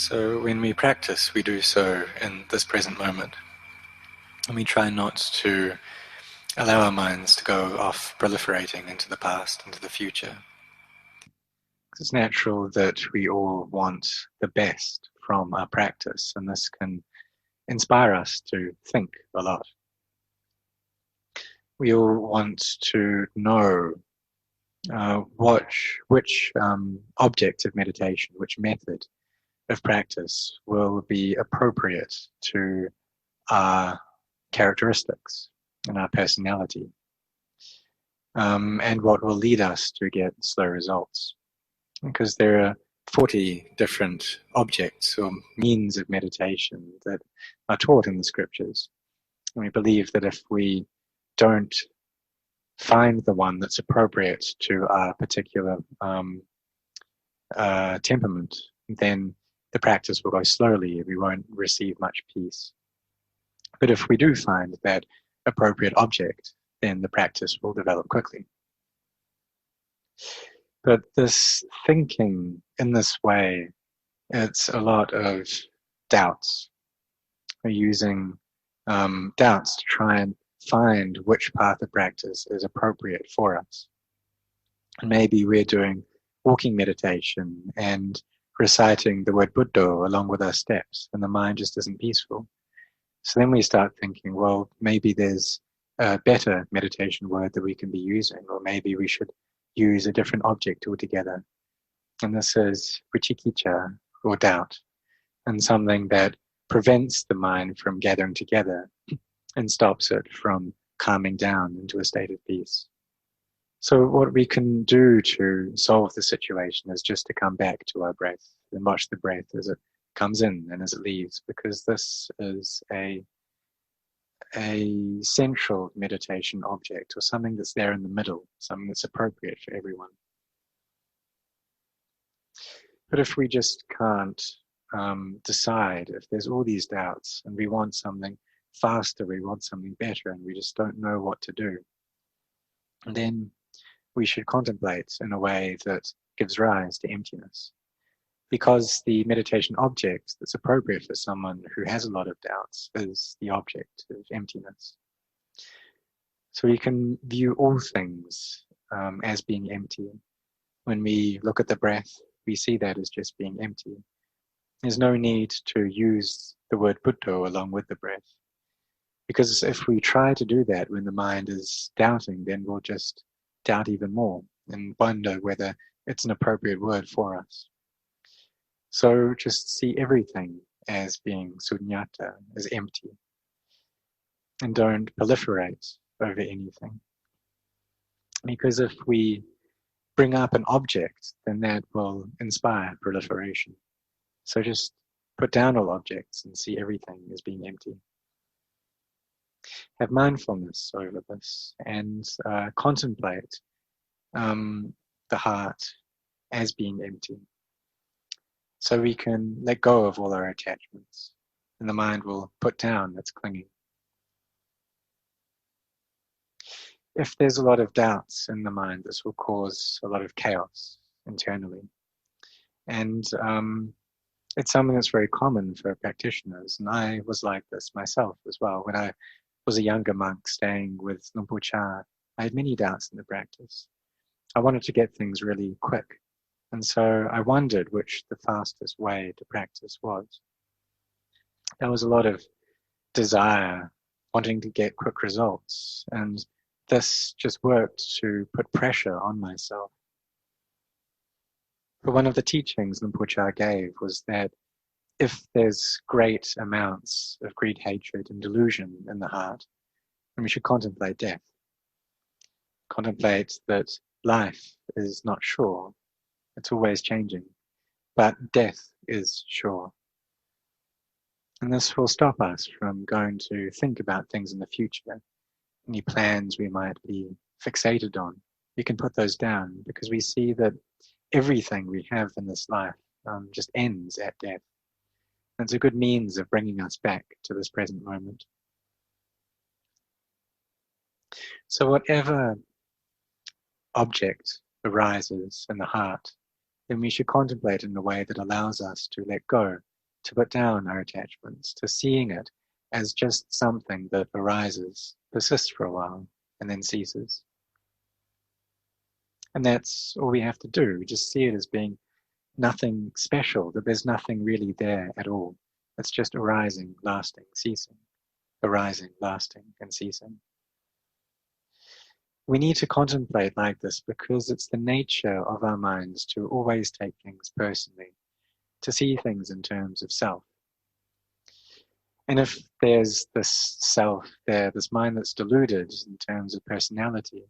So when we practice, we do so in this present moment. And we try not to allow our minds to go off proliferating into the past, into the future. It's natural that we all want the best from our practice, and this can inspire us to think a lot. We all want to know which object of meditation, which method of practice will be appropriate to our characteristics and our personality, and what will lead us to get slow results. Because there are 40 different objects or means of meditation that are taught in the scriptures. And we believe that if we don't find the one that's appropriate to our particular temperament, then the practice will go slowly and we won't receive much peace. But if we do find that appropriate object, then the practice will develop quickly. But this thinking in this way, it's a lot of doubts. We're using doubts to try and find which path of practice is appropriate for us. And maybe we're doing walking meditation and reciting the word Buddha along with our steps, and the mind just isn't peaceful. So then we start thinking, well, maybe there's a better meditation word that we can be using, or maybe we should use a different object altogether. And this is vichikicha, or doubt, and something that prevents the mind from gathering together and stops it from calming down into a state of peace. So what we can do to solve the situation is just to come back to our breath and watch the breath as it comes in and as it leaves, because this is a central meditation object, or something that's there in the middle, something that's appropriate for everyone. But if we just can't decide, if there's all these doubts and we want something faster, we want something better, and we just don't know what to do, then we should contemplate in a way that gives rise to emptiness. Because the meditation object that's appropriate for someone who has a lot of doubts is the object of emptiness. So we can view all things as being empty. When we look at the breath, we see that as just being empty. There's no need to use the word Buddha along with the breath. Because if we try to do that when the mind is doubting, then we'll just doubt even more and wonder whether it's an appropriate word for us. So just see everything as being sunyata, as empty, and don't proliferate over anything. Because if we bring up an object, then that will inspire proliferation. So just put down all objects and see everything as being empty. Have mindfulness over this and contemplate the heart as being empty. So we can let go of all our attachments, and the mind will put down its clinging. If there's a lot of doubts in the mind, this will cause a lot of chaos internally. And it's something that's very common for practitioners, and I was like this myself as well. When I was a younger monk staying with Luang Por, I had many doubts in the practice. I wanted to get things really quick. And so I wondered which the fastest way to practice was. There was a lot of desire, wanting to get quick results, and this just worked to put pressure on myself. But one of the teachings Luang Por gave was that if there's great amounts of greed, hatred, and delusion in the heart, then we should contemplate death. Contemplate that life is not sure. It's always changing, but death is sure. And this will stop us from going to think about things in the future, any plans we might be fixated on. We can put those down because we see that everything we have in this life just ends at death. And it's a good means of bringing us back to this present moment. So whatever object arises in the heart, then we should contemplate in a way that allows us to let go to put down our attachments, to seeing it as just something that arises, persists for a while, and then ceases. And that's all we have to do. We just see it as being nothing special, that there's nothing really there at all. It's just arising, lasting, ceasing, arising, lasting, and ceasing. We need to contemplate like this because it's the nature of our minds to always take things personally, to see things in terms of self. And if there's this self there, this mind that's deluded in terms of personality,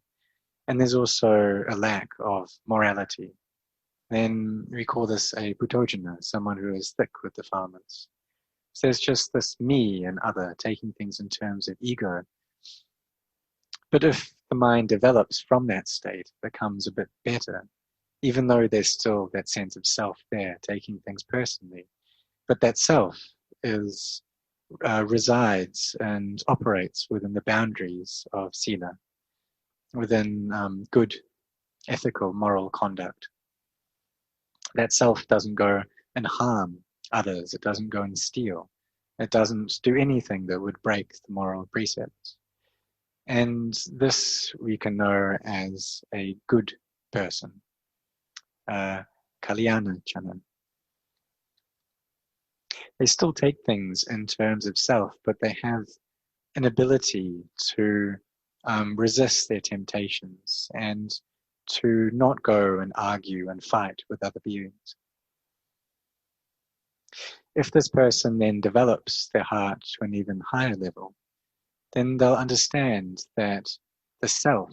and there's also a lack of morality, then we call this a Buddhojana, someone who is thick with defilements. So there's just this me and other, taking things in terms of ego. But if the mind develops from that state, becomes a bit better, even though there's still that sense of self there, taking things personally, but that self is resides and operates within the boundaries of sila, within good, ethical, moral conduct. That self doesn't go and harm others. It doesn't go and steal. It doesn't do anything that would break the moral precepts. And this we can know as a good person, Kalyana Chana. They still take things in terms of self, but they have an ability to resist their temptations and to not go and argue and fight with other beings. If this person then develops their heart to an even higher level, then they'll understand that the self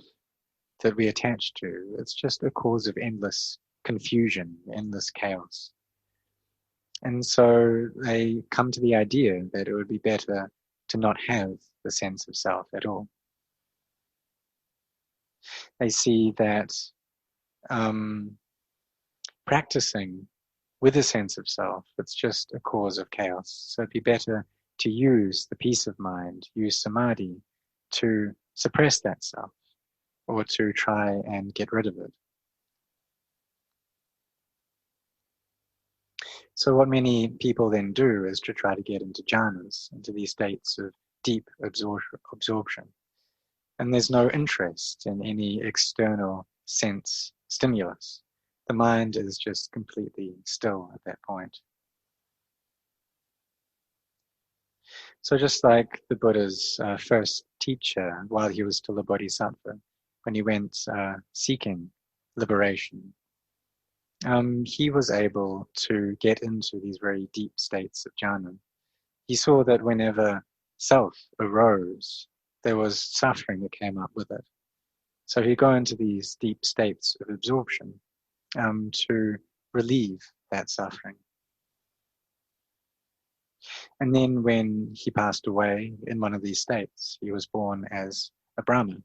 that we attach to, it's just a cause of endless confusion, endless chaos. And so they come to the idea that it would be better to not have the sense of self at all. They see that practicing with a sense of self, it's just a cause of chaos. So it'd be better to use the peace of mind, use samadhi to suppress that self or to try and get rid of it. So what many people then do is to try to get into jhanas, into these states of deep absorption. And there's no interest in any external sense stimulus. The mind is just completely still at that point. So just like the Buddha's first teacher, while he was still a bodhisattva, when he went seeking liberation, he was able to get into these very deep states of jhana. He saw that whenever self arose, there was suffering that came up with it. So he'd go into these deep states of absorption to relieve that suffering. And then when he passed away in one of these states, he was born as a Brahmin.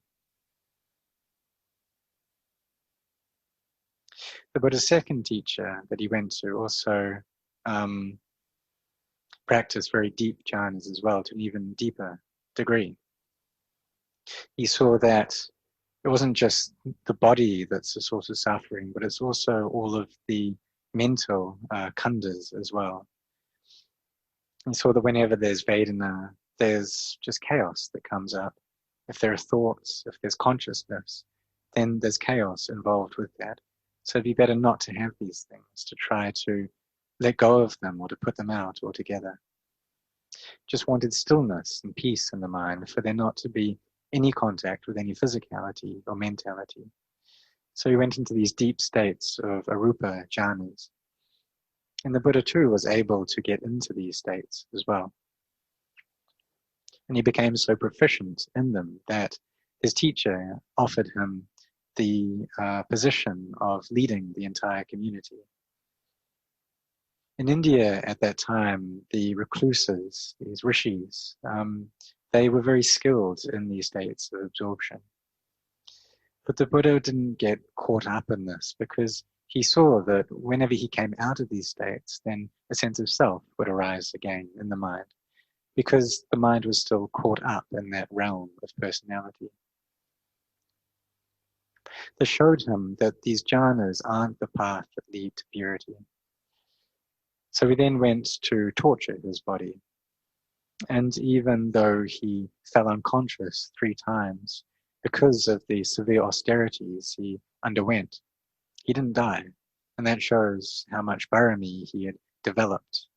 The Buddha's second teacher that he went to also practiced very deep jhanas as well, to an even deeper degree. He saw that it wasn't just the body that's the source of suffering, but it's also all of the mental khandhas as well. He saw that whenever there's Vedana, there's just chaos that comes up. If there are thoughts, if there's consciousness, then there's chaos involved with that. So it'd be better not to have these things, to try to let go of them or to put them out altogether. Just wanted stillness and peace in the mind, for there not to be any contact with any physicality or mentality. So he went into these deep states of arupa jhanas. And the Buddha too was able to get into these states as well. And he became so proficient in them that his teacher offered him the position of leading the entire community. In India at that time, the recluses, these rishis, they were very skilled in these states of absorption. But the Buddha didn't get caught up in this because he saw that whenever he came out of these states, then a sense of self would arise again in the mind, because the mind was still caught up in that realm of personality. This showed him that these jhanas aren't the path that lead to purity. So he then went to torture his body. And even though he fell unconscious 3 times because of the severe austerities he underwent, he didn't die. And that shows how much parami he had developed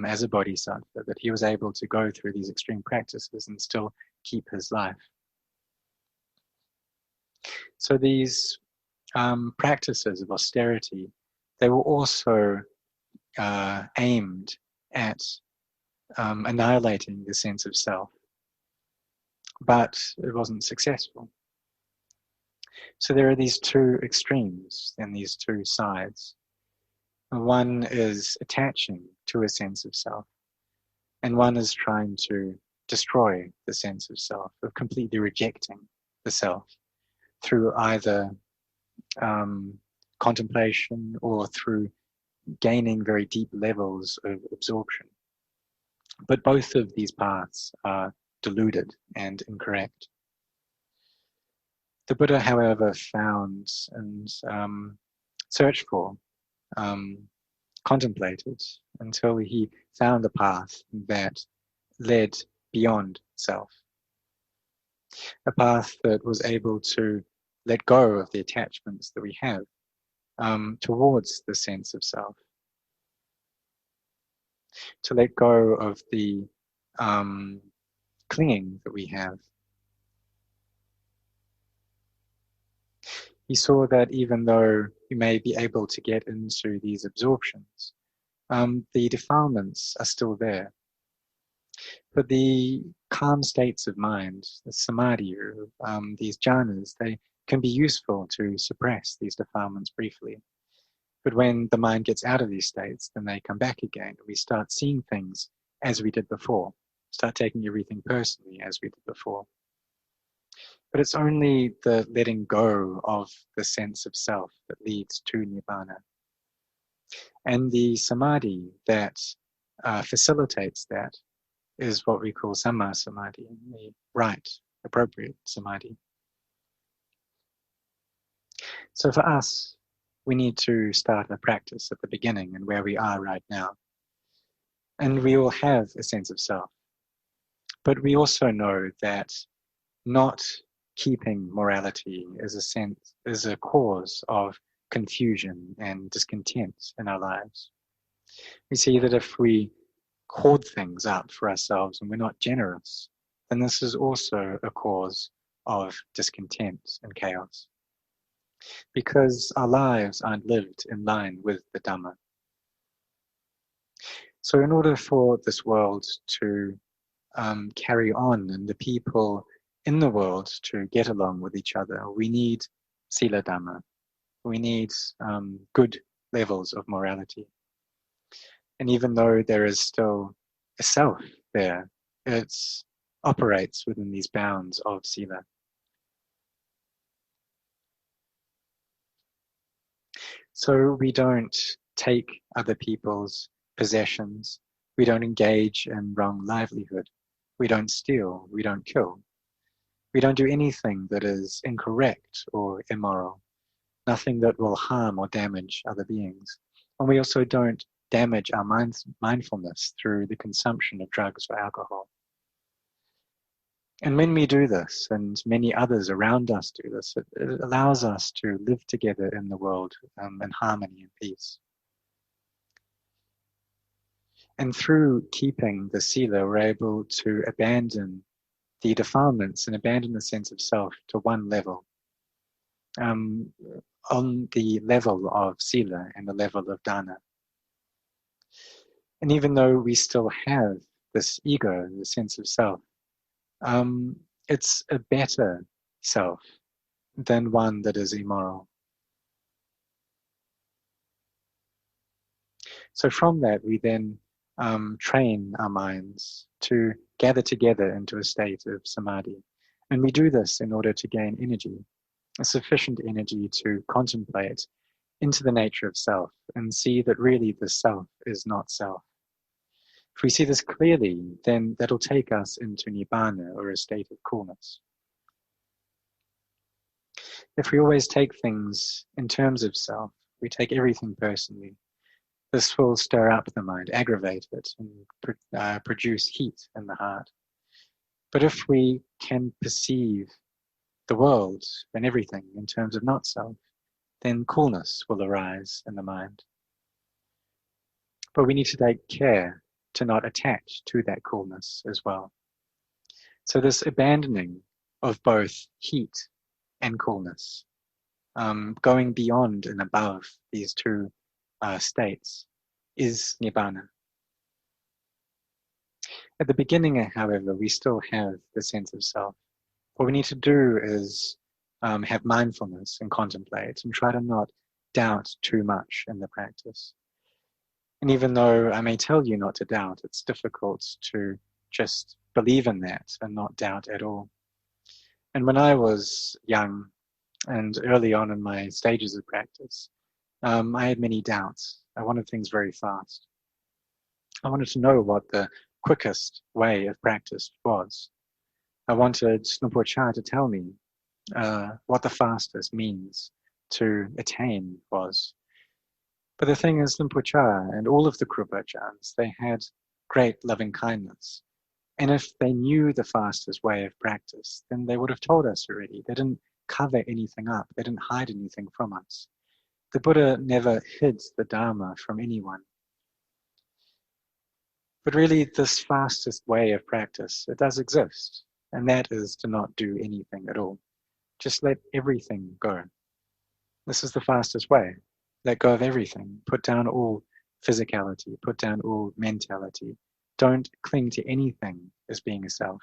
as a bodhisattva, that he was able to go through these extreme practices and still keep his life. So these practices of austerity, they were also aimed at annihilating the sense of self, but it wasn't successful. So there are these 2 extremes and these 2 sides. One is attaching to a sense of self, and one is trying to destroy the sense of self, of completely rejecting the self through either contemplation or through gaining very deep levels of absorption. But both of these paths are deluded and incorrect. The Buddha, however, found and searched for, contemplated until he found a path that led beyond self. A path that was able to let go of the attachments that we have towards the sense of self. To let go of the clinging that we have. He saw that even though we may be able to get into these absorptions, the defilements are still there. But the calm states of mind, the samadhi, these jhanas, they can be useful to suppress these defilements briefly. But when the mind gets out of these states, then they come back again. And we start seeing things as we did before, start taking everything personally as we did before. But it's only the letting go of the sense of self that leads to nibbana. And the samadhi that facilitates that is what we call samma samadhi, the right, appropriate samadhi. So for us, we need to start a practice at the beginning and where we are right now. And we all have a sense of self. But we also know that not keeping morality is a cause of confusion and discontent in our lives. We see that if we hoard things up for ourselves and we're not generous, then this is also a cause of discontent and chaos. Because our lives aren't lived in line with the Dhamma. So in order for this world to carry on and the people in the world to get along with each other, we need sila Dhamma. We need good levels of morality. And even though there is still a self there, it operates within these bounds of sila. So we don't take other people's possessions. We don't engage in wrong livelihood. We don't steal. We don't kill. We don't do anything that is incorrect or immoral. Nothing that will harm or damage other beings. And we also don't damage our mindfulness through the consumption of drugs or alcohol. And when we do this, and many others around us do this, it allows us to live together in the world in harmony and peace. And through keeping the sila, we're able to abandon the defilements and abandon the sense of self to one level, on the level of sila and the level of dana. And even though we still have this ego, the sense of self, it's a better self than one that is immoral. So from that, we then train our minds to gather together into a state of samadhi. And we do this in order to gain energy, a sufficient energy to contemplate into the nature of self and see that really the self is not self. If we see this clearly, then that'll take us into nibbana, or a state of coolness. If we always take things in terms of self, we take everything personally, This will stir up the mind, aggravate it, and produce heat in the heart. But if we can perceive the world and everything in terms of not self, then coolness will arise in the mind. But we need to take care to not attach to that coolness as well. So this abandoning of both heat and coolness, going beyond and above these two states, is Nibbana. At the beginning, however, we still have the sense of self. What we need to do is have mindfulness and contemplate and try to not doubt too much in the practice. And even though I may tell you not to doubt, it's difficult to just believe in that and not doubt at all. And when I was young and early on in my stages of practice, I had many doubts. I wanted things very fast. I wanted to know what the quickest way of practice was. I wanted Luang Jan to tell me what the fastest means to attain was. But the thing is, Luang Jan and all of the Krupa Ajahns, they had great loving kindness. And if they knew the fastest way of practice, then they would have told us already. They didn't cover anything up. They didn't hide anything from us. The Buddha never hid the Dhamma from anyone. But really, this fastest way of practice, it does exist. And that is to not do anything at all. Just let everything go. This is the fastest way. Let go of everything. Put down all physicality. Put down all mentality. Don't cling to anything as being a self.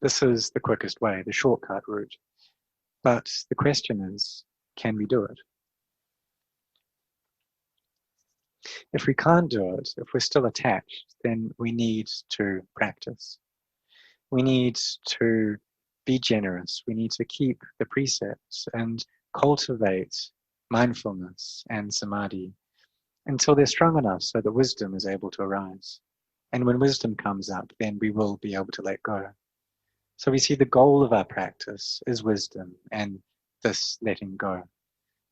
This is the quickest way, the shortcut route. But the question is, can we do it? If we can't do it, if we're still attached, then we need to practice. We need to be generous. We need to keep the precepts and cultivate mindfulness and samadhi until they're strong enough so that wisdom is able to arise. And when wisdom comes up, then we will be able to let go. So we see the goal of our practice is wisdom and this letting go,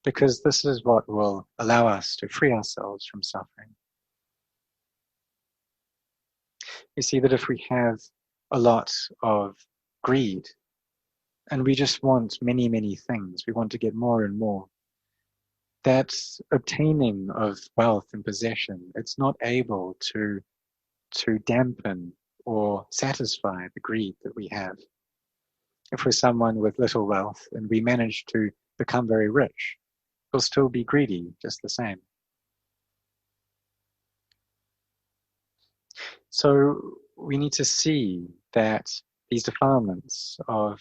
because this is what will allow us to free ourselves from suffering. We see that if we have a lot of greed and we just want many, many things, we want to get more and more, that obtaining of wealth and possession, it's not able to dampen or satisfy the greed that we have. If we're someone with little wealth and we manage to become very rich, we'll still be greedy just the same. So we need to see that these defilements of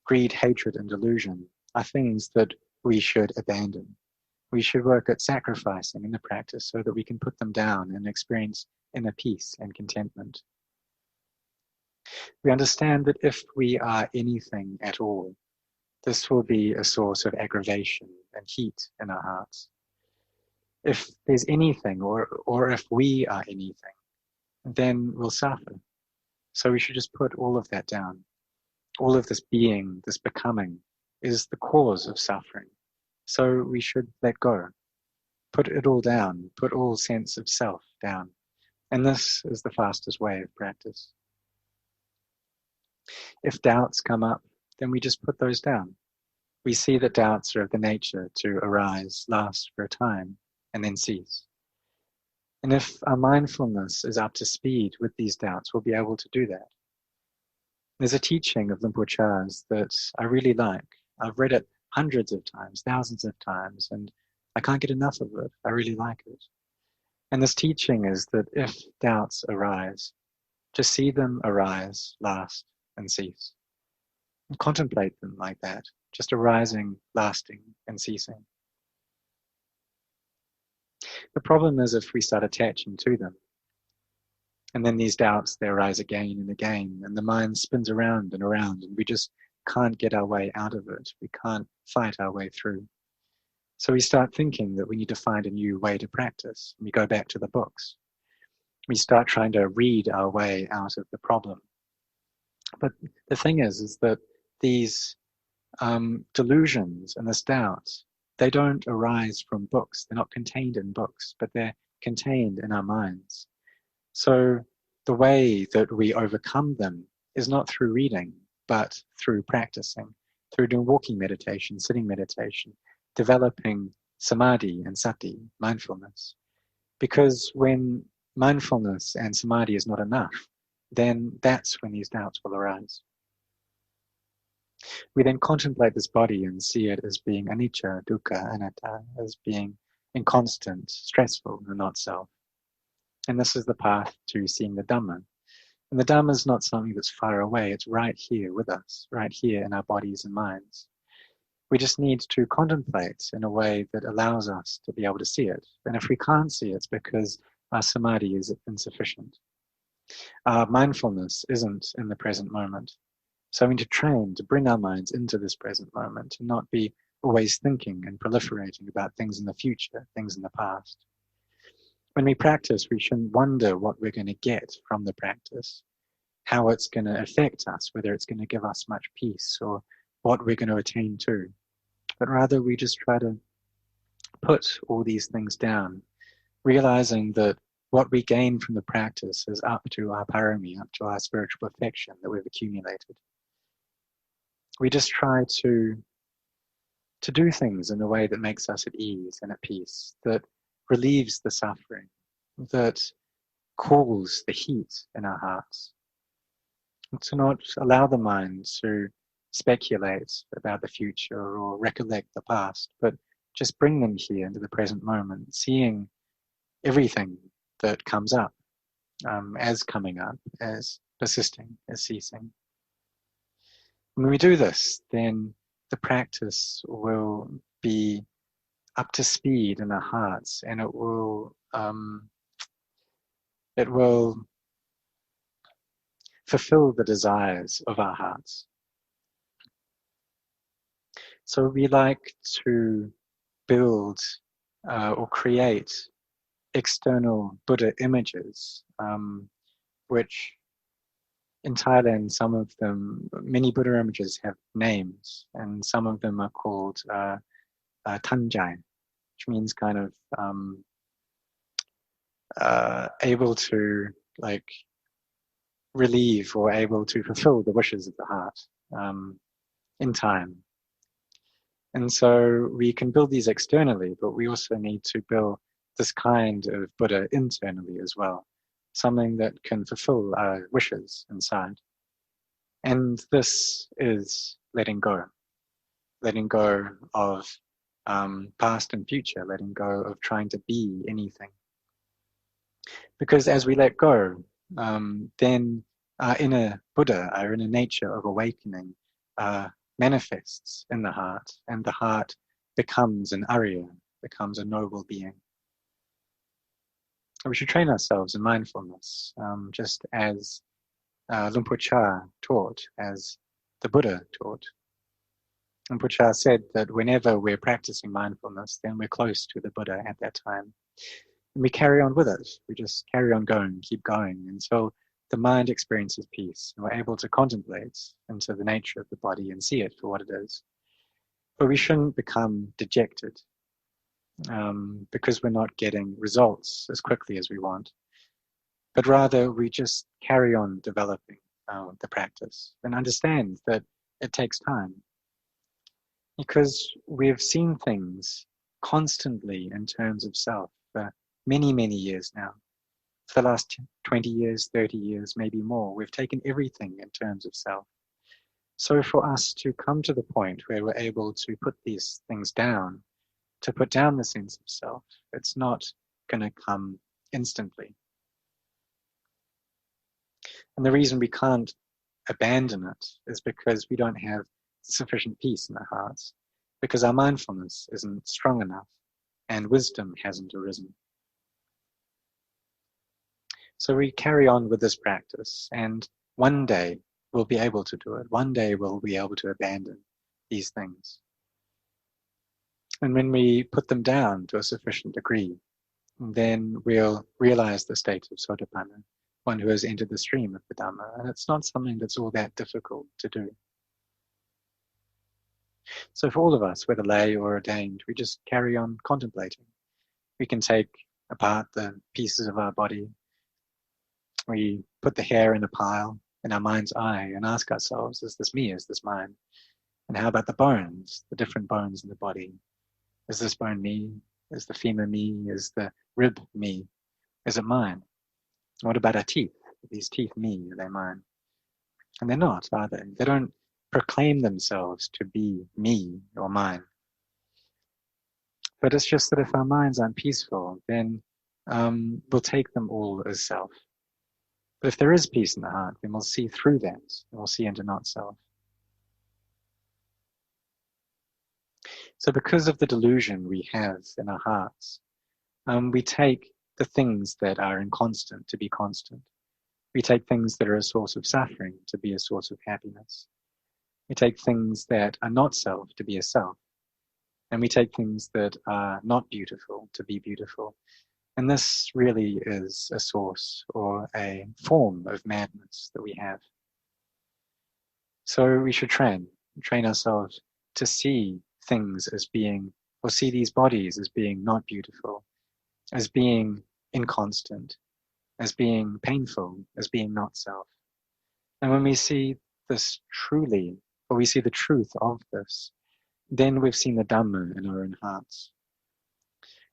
greed, hatred, and delusion are things that we should abandon. We should work at sacrificing in the practice so that we can put them down and experience inner peace and contentment. We understand that if we are anything at all, this will be a source of aggravation and heat in our hearts. If there's anything, or if we are anything, then we'll suffer. So we should just put all of that down. All of this being, this becoming, is the cause of suffering. So we should let go. Put it all down. Put all sense of self down. And this is the fastest way of practice. If doubts come up, then we just put those down. We see that doubts are of the nature to arise, last for a time, and then cease. And if our mindfulness is up to speed with these doubts, we'll be able to do that. There's a teaching of Luang Jan's that I really like. I've read it hundreds of times, thousands of times, and I can't get enough of it. I really like it. And this teaching is that if doubts arise, just see them arise, last, and cease. And contemplate them like that, just arising, lasting, and ceasing. The problem is if we start attaching to them, and then these doubts, they arise again and again, and the mind spins around, and we just can't get our way out of it. We can't fight our way through. So we start thinking that we need to find a new way to practice. We go back to the books. We start trying to read our way out of the problem. But the thing is that these delusions and this doubt, They don't arise from books. They're not contained in books, but they're contained in our minds. So the way that we overcome them is not through reading, but through practicing, through doing walking meditation, sitting meditation, developing samadhi and sati, mindfulness. Because when mindfulness and samadhi is not enough, then that's when these doubts will arise. We then contemplate this body and see it as being anicca, dukkha, anatta, as being inconstant, stressful, and not self. And this is the path to seeing the Dhamma. And the Dhamma is not something that's far away. It's right here with us, right here in our bodies and minds. We just need to contemplate in a way that allows us to be able to see it. And if we can't see it, it's because our samadhi is insufficient. Our mindfulness isn't in the present moment. So we need to train to bring our minds into this present moment and not be always thinking and proliferating about things in the future, things in the past. When we practice, we shouldn't wonder what we're going to get from the practice, how it's going to affect us, whether it's going to give us much peace or what we're going to attain to. But rather, we just try to put all these things down, realizing that what we gain from the practice is up to our parami, up to our spiritual perfection that we've accumulated. We just try to do things in a way that makes us at ease and at peace, that relieves the suffering, that cools the heat in our hearts. And to not allow the mind to speculate about the future or recollect the past, but just bring them here into the present moment, seeing everything that comes up as coming up, as persisting, as ceasing. When we do this, then the practice will be up to speed in our hearts, and it will fulfill the desires of our hearts. So we like to build or create external Buddha images, which in Thailand, some of them, many Buddha images have names, and some of them are called Tanjai, which means kind of able to like relieve or able to fulfill the wishes of the heart in time. And so we can build these externally, but we also need to build this kind of Buddha internally as well, something that can fulfill our wishes inside. And this is letting go of past and future, letting go of trying to be anything. Because as we let go, then our inner Buddha, our inner nature of awakening, manifests in the heart, and the heart becomes an Arya, becomes a noble being. We should train ourselves in mindfulness, just as Luang Por taught, as the Buddha taught. Luang Por said that whenever we're practicing mindfulness, then we're close to the Buddha at that time. And we carry on with it. We just carry on going, keep going, until the mind experiences peace, and we're able to contemplate into the nature of the body and see it for what it is. But we shouldn't become dejected because we're not getting results as quickly as we want. But rather, we just carry on developing the practice and understand that it takes time. Because we've seen things constantly in terms of self for many, many years now. For the last 20 years, 30 years, maybe more, we've taken everything in terms of self. So for us to come to the point where we're able to put these things down, to put down the sense of self, it's not going to come instantly. And the reason we can't abandon it is because we don't have sufficient peace in our hearts, because our mindfulness isn't strong enough and wisdom hasn't arisen. So we carry on with this practice, and one day we'll be able to do it. One day we'll be able to abandon these things. And when we put them down to a sufficient degree, then we'll realize the state of Sotapanna, one who has entered the stream of the Dhamma. And it's not something that's all that difficult to do. So for all of us, whether lay or ordained, we just carry on contemplating. We can take apart the pieces of our body. We put the hair in a pile in our mind's eye and ask ourselves, is this me? Is this mine? And how about the bones, the different bones in the body? Is this bone me? Is the femur me? Is the rib me? Is it mine? What about our teeth? Are these teeth me? Are they mine? And they're not, are they? They don't proclaim themselves to be me or mine. But it's just that if our minds aren't peaceful, then we'll take them all as self. But if there is peace in the heart, then we'll see through that, and we'll see into not self. So because of the delusion we have in our hearts, we take the things that are inconstant to be constant. We take things that are a source of suffering to be a source of happiness. We take things that are not self to be a self. And we take things that are not beautiful to be beautiful. And this really is a source or a form of madness that we have. So we should train ourselves to see things as being, or see these bodies as being not beautiful, as being inconstant, as being painful, as being not self. And when we see this truly, or we see the truth of this, then we've seen the Dhamma in our own hearts.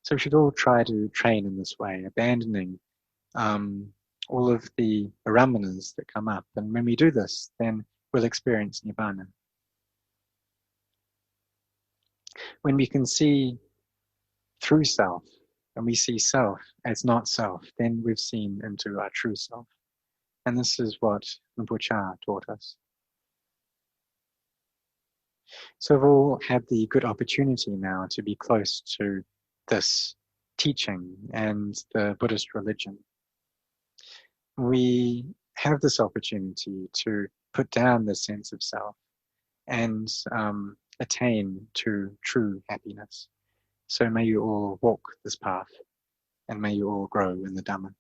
So we should all try to train in this way, abandoning all of the aramanas that come up. And when we do this, then we'll experience Nibbana. When we can see through self, and we see self as not self, then we've seen into our true self. And this is what Rinpoche taught us. So we've all had the good opportunity now to be close to this teaching and the Buddhist religion. We have this opportunity to put down the sense of self and attain to true happiness. So may you all walk this path, and may you all grow in the Dhamma.